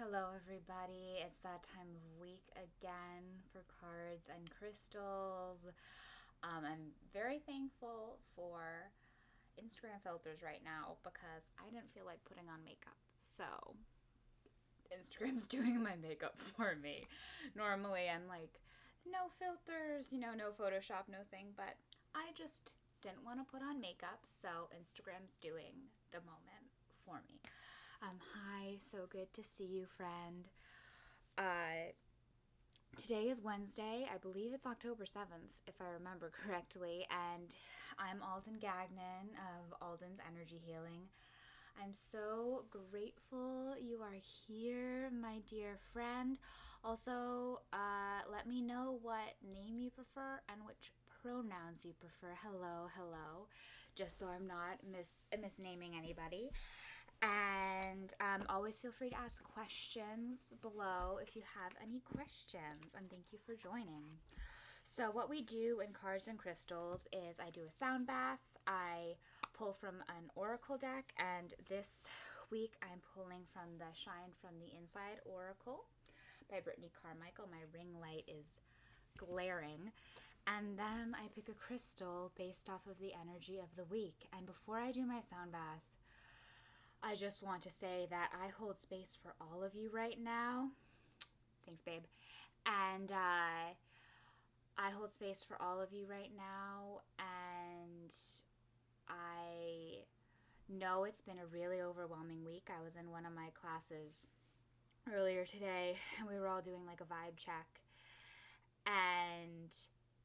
Hello, everybody. It's that time of week again for cards and crystals. I'm very thankful for Instagram filters right now because I didn't feel like putting on makeup. So, Instagram's doing my makeup for me. Normally, I'm like, no filters, no Photoshop, no thing, but I just didn't want to put on makeup, so Instagram's doing the moment for me. Hi, so good to see you, friend. Uh, Today is Wednesday. I believe it's October 7th, if I remember correctly, and I'm Alden Gagnon of Alden's Energy Healing. I'm so grateful you are here, my dear friend. Also, let me know what name you prefer and which pronouns you prefer. Hello, hello, just so I'm not misnaming anybody. And always feel free to ask questions below if you have any questions. And thank you for joining. So, what we do in Cards and Crystals is I do a sound bath. I pull from an oracle deck, and this week I'm pulling from the Shine from the Inside Oracle by Brittany Carmichael. My ring light is glaring. And then I pick a crystal based off of the energy of the week. And before I do my sound bath, I just want to say that I hold space for all of you right now. Thanks, babe. And I hold space for all of you right now. And I know it's been a really overwhelming week. I was in one of my classes earlier today, and we were all doing like a vibe check. And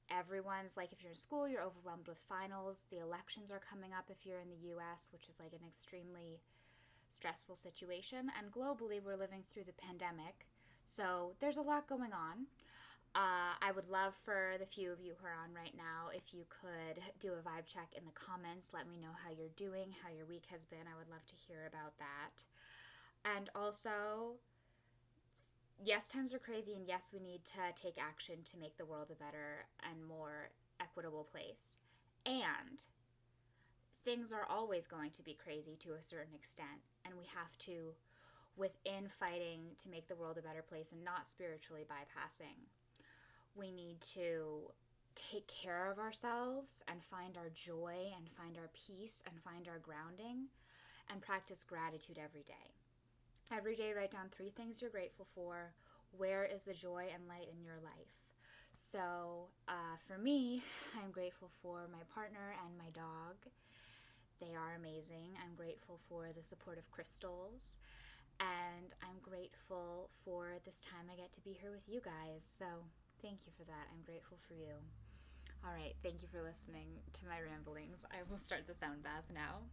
everyone's like, if you're in school, you're overwhelmed with finals. The elections are coming up if you're in the US, which is like an extremely stressful situation. And globally, we're living through the pandemic. So there's a lot going on. I would love for the few of you who are on right now, if you could do a vibe check in the comments. Let me know how you're doing, how your week has been. I would love to hear about that. And also, yes, times are crazy, and yes, we need to take action to make the world a better and more equitable place. And things are always going to be crazy to a certain extent, and we have to, within fighting to make the world a better place and not spiritually bypassing, we need to take care of ourselves and find our joy and find our peace and find our grounding and practice gratitude every day. Every day, write down 3 things you're grateful for. Where is the joy and light in your life? So for me, I'm grateful for my partner and my dog. They are amazing. I'm grateful for the support of crystals. And I'm grateful for this time I get to be here with you guys. So thank you for that. I'm grateful for you. All right. Thank you for listening to my ramblings. I will start the sound bath now.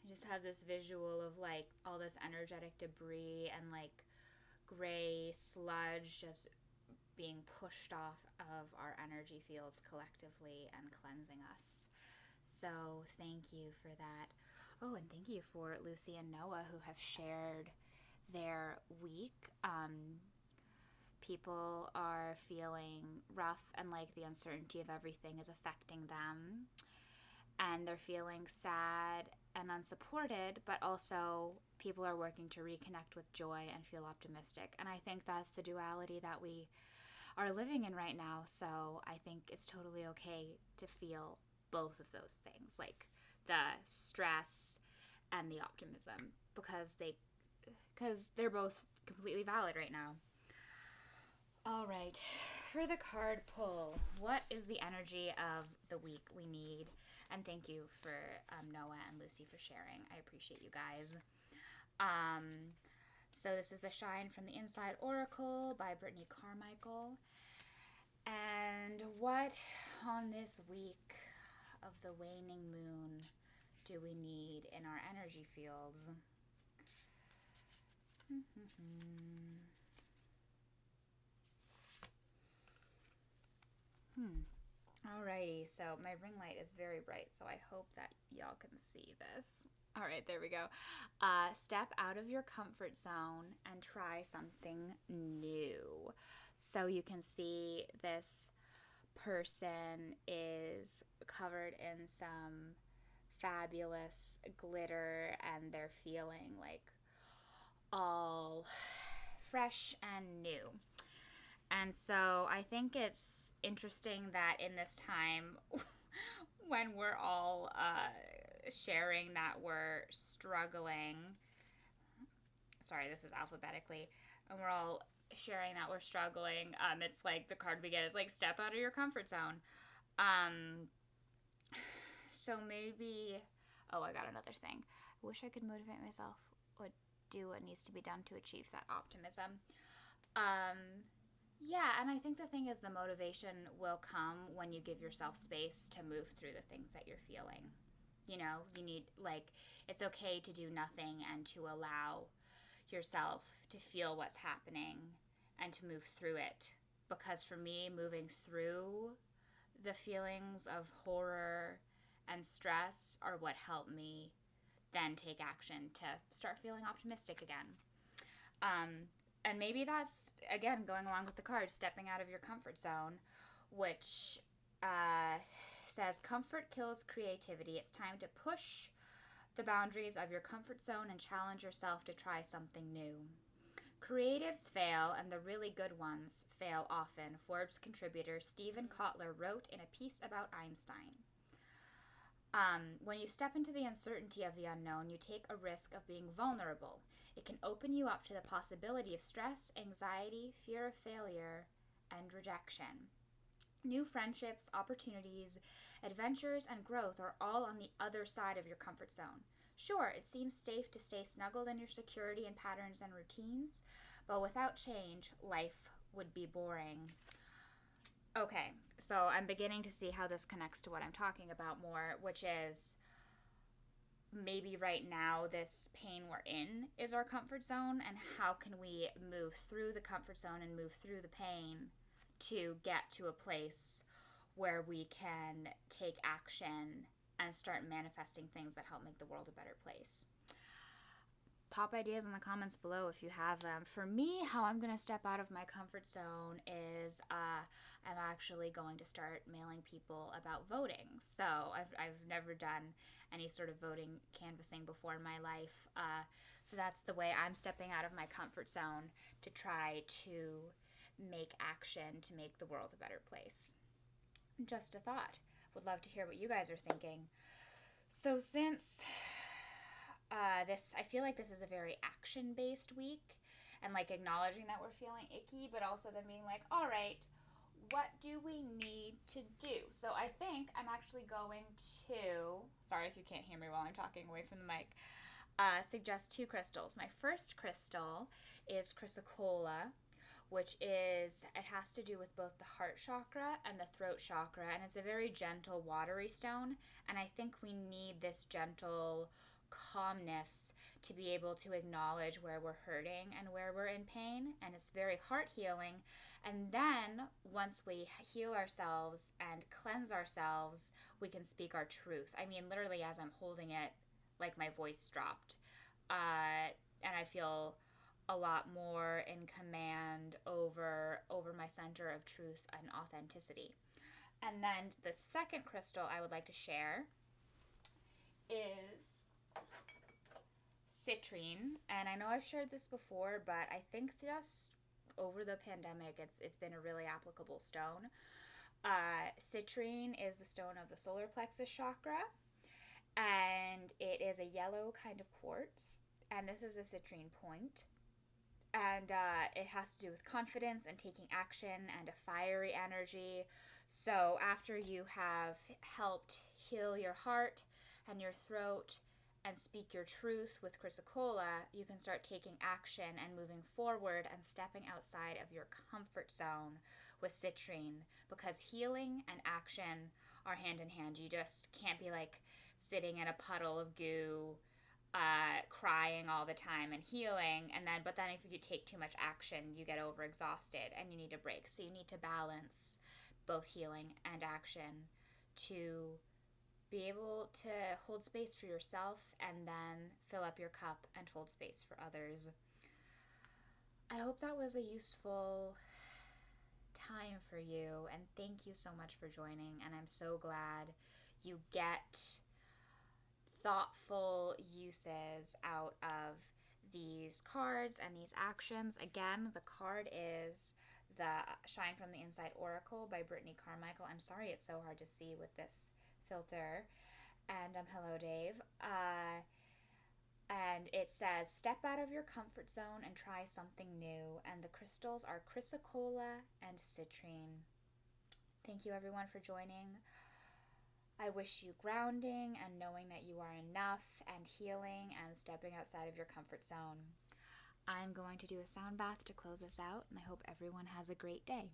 I just have this visual of like all this energetic debris and like gray sludge just being pushed off of our energy fields collectively and cleansing us. So thank you for that. Oh, and thank you for Lucy and Noah who have shared their week. People are feeling rough and like the uncertainty of everything is affecting them. And they're feeling sad and unsupported, but also people are working to reconnect with joy and feel optimistic. And I think that's the duality that we are living in right now. So I think it's totally okay to feel both of those things, like the stress and the optimism, because because they're both completely valid right now. All right, for the card pull, what is the energy of the week we need? And thank you for Noah and Lucy for sharing. I appreciate you guys. So this is the Shine from the Inside Oracle by Brittany Carmichael. And what on this week of the waning moon do we need in our energy fields? Alrighty, so my ring light is very bright, so I hope that y'all can see this. All right, there we go. Step out of your comfort zone and try something new. So you can see this person is covered in some fabulous glitter and they're feeling like all fresh and new. And so I think it's interesting that in this time when we're all sharing that we're struggling, sorry, this is alphabetically, and we're all sharing that we're struggling, it's like the card we get is like step out of your comfort zone. So maybe, oh, I got another thing. I wish I could motivate myself or do what needs to be done to achieve that optimism. Yeah, and I think the thing is the motivation will come when you give yourself space to move through the things that you're feeling. You know, you need, like, it's okay to do nothing and to allow yourself to feel what's happening and to move through it. Because for me, moving through the feelings of horror and stress are what helped me then take action to start feeling optimistic again. And maybe that's, again, going along with the card, stepping out of your comfort zone, which says, comfort kills creativity. It's time to push the boundaries of your comfort zone and challenge yourself to try something new. Creatives fail, and the really good ones fail often, Forbes contributor Stephen Kotler wrote in a piece about Einstein. When you step into the uncertainty of the unknown, you take a risk of being vulnerable. It can open you up to the possibility of stress, anxiety, fear of failure, and rejection. New friendships, opportunities, adventures, and growth are all on the other side of your comfort zone. Sure, it seems safe to stay snuggled in your security and patterns and routines, but without change, life would be boring. Okay, so I'm beginning to see how this connects to what I'm talking about more, which is maybe right now this pain we're in is our comfort zone, and how can we move through the comfort zone and move through the pain to get to a place where we can take action and start manifesting things that help make the world a better place. Pop ideas in the comments below if you have them. For me, how I'm going to step out of my comfort zone is I'm actually going to start mailing people about voting. So I've never done any sort of voting canvassing before in my life. So that's the way I'm stepping out of my comfort zone to try to make action to make the world a better place. Just a thought. Would love to hear what you guys are thinking. So since I feel like this is a very action-based week, and like acknowledging that we're feeling icky, but also then being like, all right, what do we need to do? So I think I'm actually going to, sorry if you can't hear me while I'm talking away from the mic, suggest two crystals. My first crystal is Chrysocolla, which is, it has to do with both the heart chakra and the throat chakra, and it's a very gentle, watery stone, and I think we need this gentle calmness to be able to acknowledge where we're hurting and where we're in pain, and it's very heart healing. And then once we heal ourselves and cleanse ourselves, we can speak our truth. I mean, literally as I'm holding it, like my voice dropped, and I feel a lot more in command over my center of truth and authenticity. And then the second crystal I would like to share is citrine, and I know I've shared this before, but I think just over the pandemic it's been a really applicable stone. Citrine is the stone of the solar plexus chakra, and it is a yellow kind of quartz, and this is a citrine point. And it has to do with confidence and taking action and a fiery energy. So after you have helped heal your heart and your throat and speak your truth with Chrysocolla, you can start taking action and moving forward and stepping outside of your comfort zone with citrine, because healing and action are hand in hand. You just can't be like sitting in a puddle of goo, crying all the time and healing, but then if you take too much action, you get overexhausted and you need a break. So you need to balance both healing and action to be able to hold space for yourself and then fill up your cup and hold space for others. I hope that was a useful time for you, and thank you so much for joining, and I'm so glad you get thoughtful uses out of these cards and these actions. Again, the card is the Shine from the Inside Oracle by Brittany Carmichael. I'm sorry it's so hard to see with this filter. And hello, Dave. And it says, step out of your comfort zone and try something new. And the crystals are Chrysocolla and Citrine. Thank you, everyone, for joining. I wish you grounding and knowing that you are enough, and healing and stepping outside of your comfort zone. I'm going to do a sound bath to close us out, and I hope everyone has a great day.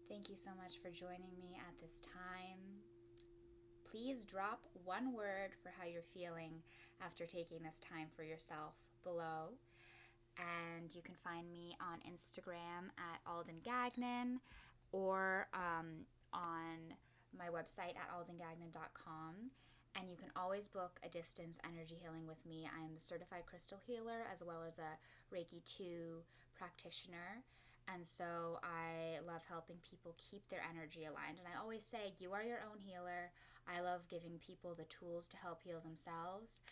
Thank you so much for joining me at this time. Please drop one word for how you're feeling after taking this time for yourself below. And you can find me on Instagram at Alden Gagnon, or on my website at aldengagnon.com. And you can always book a distance energy healing with me. I'm a certified crystal healer as well as a Reiki 2 practitioner. And so I love helping people keep their energy aligned. And I always say, you are your own healer. I love giving people the tools to help heal themselves.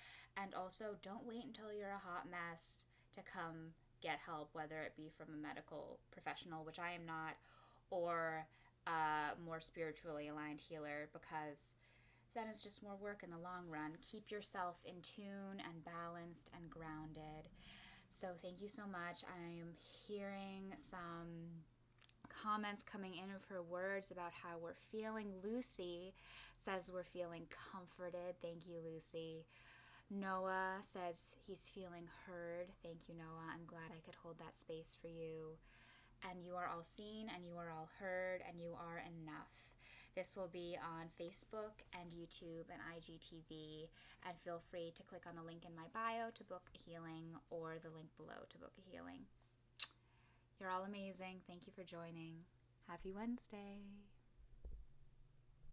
And also, don't wait until you're a hot mess to come get help, whether it be from a medical professional, which I am not, or a more spiritually aligned healer, because then it's just more work in the long run. Keep yourself in tune and balanced and grounded. So thank you so much. I'm hearing some comments coming in for words about how we're feeling. Lucy says we're feeling comforted. Thank you, Lucy. Noah says he's feeling heard. Thank you, Noah. I'm glad I could hold that space for you. And you are all seen, and you are all heard, and you are enough. This will be on Facebook and YouTube and IGTV, and feel free to click on the link in my bio to book a healing, or the link below to book a healing. You're all amazing. Thank you for joining. Happy Wednesday.